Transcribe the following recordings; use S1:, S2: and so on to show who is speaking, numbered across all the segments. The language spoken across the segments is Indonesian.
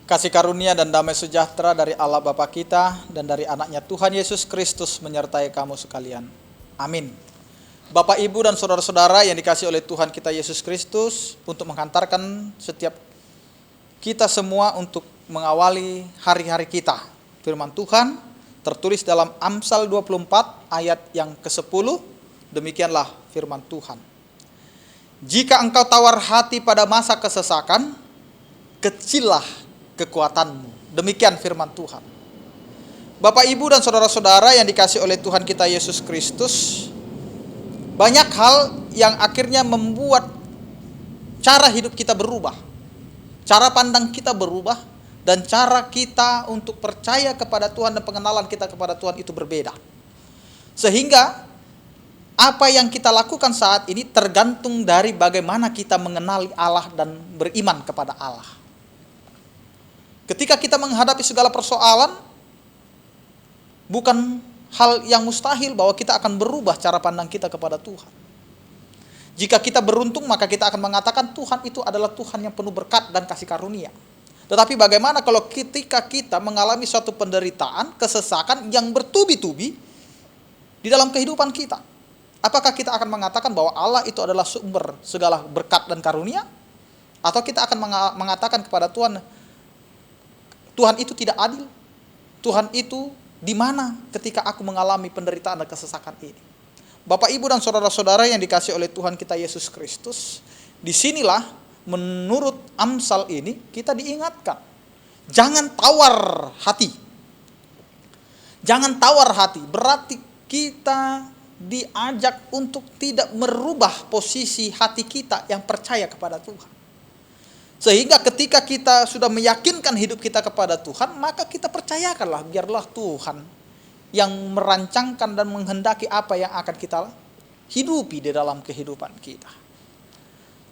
S1: Kasih karunia dan damai sejahtera dari Allah Bapa kita dan dari anaknya Tuhan Yesus Kristus menyertai kamu sekalian. Amin. Bapak, Ibu, dan saudara-saudara yang dikasihi oleh Tuhan kita Yesus Kristus, untuk menghantarkan setiap kita semua untuk mengawali hari-hari kita. Firman Tuhan tertulis dalam Amsal 24 ayat yang ke-10. Demikianlah firman Tuhan. Jika engkau tawar hati pada masa kesesakan, kecillah kekuatanmu. Demikian firman Tuhan. Bapak, Ibu, dan saudara-saudara yang dikasihi oleh Tuhan kita Yesus Kristus, banyak hal yang akhirnya membuat cara hidup kita berubah, cara pandang kita berubah, dan cara kita untuk percaya kepada Tuhan dan pengenalan kita kepada Tuhan itu berbeda. Sehingga apa yang kita lakukan saat ini tergantung dari bagaimana kita mengenali Allah dan beriman kepada Allah. Ketika kita menghadapi segala persoalan, bukan hal yang mustahil bahwa kita akan berubah cara pandang kita kepada Tuhan. Jika kita beruntung, maka kita akan mengatakan Tuhan itu adalah Tuhan yang penuh berkat dan kasih karunia. Tetapi bagaimana kalau ketika kita mengalami suatu penderitaan, kesesakan yang bertubi-tubi di dalam kehidupan kita? Apakah kita akan mengatakan bahwa Allah itu adalah sumber segala berkat dan karunia? Atau kita akan mengatakan kepada Tuhan, Tuhan itu tidak adil. Tuhan itu di mana ketika aku mengalami penderitaan dan kesesakan ini? Bapak, Ibu, dan saudara-saudara yang dikasihi oleh Tuhan kita Yesus Kristus, disinilah menurut Amsal ini kita diingatkan, jangan tawar hati. Jangan tawar hati, berarti kita diajak untuk tidak merubah posisi hati kita yang percaya kepada Tuhan. Sehingga ketika kita sudah meyakinkan hidup kita kepada Tuhan, maka kita percayakanlah, biarlah Tuhan yang merancangkan dan menghendaki apa yang akan kita hidupi di dalam kehidupan kita.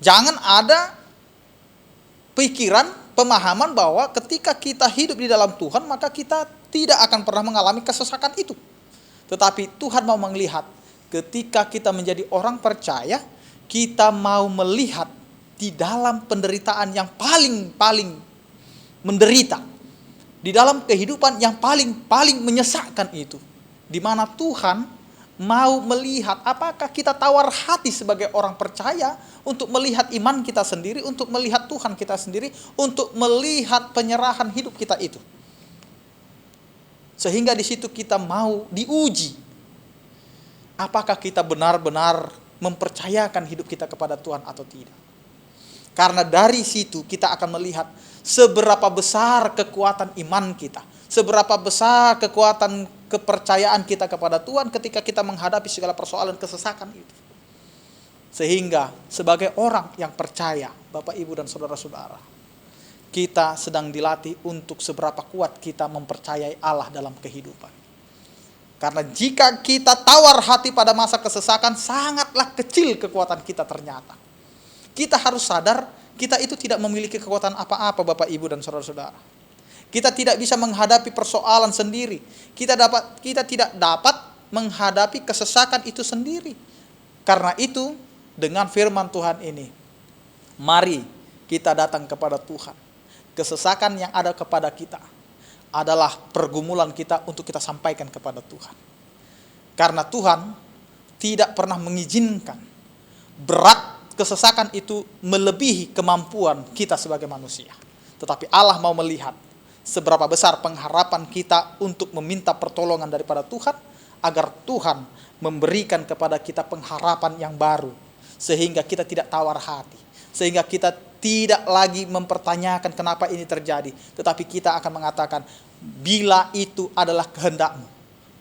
S1: Jangan ada pikiran, pemahaman bahwa ketika kita hidup di dalam Tuhan, maka kita tidak akan pernah mengalami kesesakan itu. Tetapi Tuhan mau melihat ketika kita menjadi orang percaya, kita mau melihat di dalam penderitaan yang paling menderita, di dalam kehidupan yang paling menyesakkan itu, di mana Tuhan mau melihat apakah kita tawar hati sebagai orang percaya untuk melihat iman kita sendiri, untuk melihat Tuhan kita sendiri, untuk melihat penyerahan hidup kita itu. Sehingga di situ kita mau diuji, apakah kita benar-benar mempercayakan hidup kita kepada Tuhan atau tidak. Karena dari situ kita akan melihat seberapa besar kekuatan iman kita, seberapa besar kekuatan kepercayaan kita kepada Tuhan ketika kita menghadapi segala persoalan kesesakan itu. Sehingga sebagai orang yang percaya, Bapak, Ibu, dan saudara-saudara, kita sedang dilatih untuk seberapa kuat kita mempercayai Allah dalam kehidupan. Karena jika kita tawar hati pada masa kesesakan, sangatlah kecil kekuatan kita ternyata. Kita harus sadar, kita itu tidak memiliki kekuatan apa-apa, Bapak, Ibu, dan saudara-saudara. Kita tidak bisa menghadapi persoalan sendiri. Kita tidak dapat menghadapi kesesakan itu sendiri. Karena itu, dengan firman Tuhan ini, mari kita datang kepada Tuhan. Kesesakan yang ada kepada kita adalah pergumulan kita untuk kita sampaikan kepada Tuhan. Karena Tuhan tidak pernah mengizinkan berat kesesakan itu melebihi kemampuan kita sebagai manusia. Tetapi Allah mau melihat seberapa besar pengharapan kita untuk meminta pertolongan daripada Tuhan, agar Tuhan memberikan kepada kita pengharapan yang baru, sehingga kita tidak tawar hati, sehingga kita tidak lagi mempertanyakan kenapa ini terjadi, tetapi kita akan mengatakan, bila itu adalah kehendak-Mu,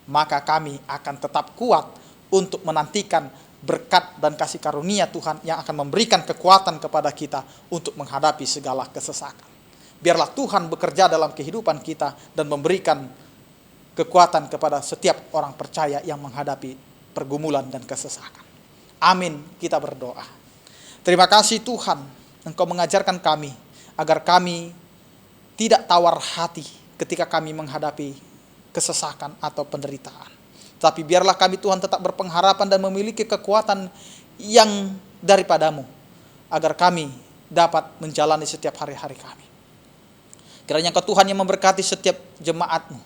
S1: maka kami akan tetap kuat untuk menantikan berkat dan kasih karunia Tuhan yang akan memberikan kekuatan kepada kita untuk menghadapi segala kesesakan. Biarlah Tuhan bekerja dalam kehidupan kita dan memberikan kekuatan kepada setiap orang percaya yang menghadapi pergumulan dan kesesakan. Amin, kita berdoa. Terima kasih Tuhan, Engkau mengajarkan kami agar kami tidak tawar hati ketika kami menghadapi kesesakan atau penderitaan. Tapi biarlah kami Tuhan tetap berpengharapan dan memiliki kekuatan yang daripadamu, agar kami dapat menjalani setiap hari-hari kami. Kiranya Engkau Tuhan yang memberkati setiap jemaat-Mu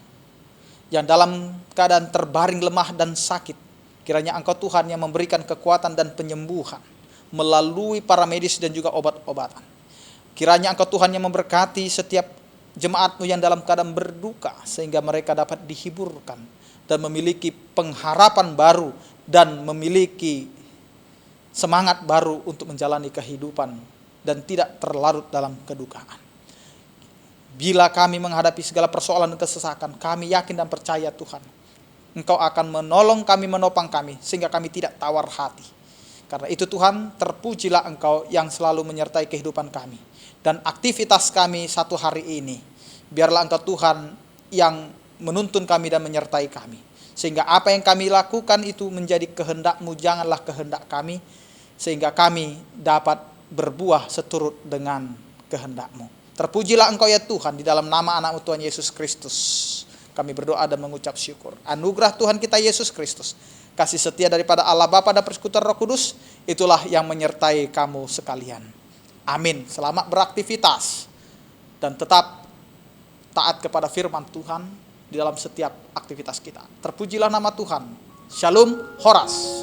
S1: yang dalam keadaan terbaring lemah dan sakit. Kiranya Engkau Tuhan yang memberikan kekuatan dan penyembuhan melalui para medis dan juga obat-obatan. Kiranya Engkau Tuhan yang memberkati setiap jemaat-Mu yang dalam keadaan berduka, sehingga mereka dapat dihiburkan dan memiliki pengharapan baru dan memiliki semangat baru untuk menjalani kehidupan dan tidak terlarut dalam kedukaan. Bila kami menghadapi segala persoalan dan kesesakan, kami yakin dan percaya Tuhan, Engkau akan menolong kami, menopang kami, sehingga kami tidak tawar hati. Karena itu Tuhan, terpujilah Engkau yang selalu menyertai kehidupan kami. Dan aktivitas kami satu hari ini, biarlah Engkau Tuhan yang menuntun kami dan menyertai kami. Sehingga apa yang kami lakukan itu menjadi kehendak-Mu, janganlah kehendak kami. Sehingga kami dapat berbuah seturut dengan kehendak-Mu. Terpujilah Engkau ya Tuhan, di dalam nama anak-Mu Tuhan Yesus Kristus. Kami berdoa dan mengucap syukur. Anugerah Tuhan kita Yesus Kristus, kasih setia daripada Allah Bapa dan persekutuan Roh Kudus, itulah yang menyertai kamu sekalian. Amin. Selamat beraktivitas dan tetap taat kepada firman Tuhan di dalam setiap aktivitas kita. Terpujilah nama Tuhan. Shalom, Horas.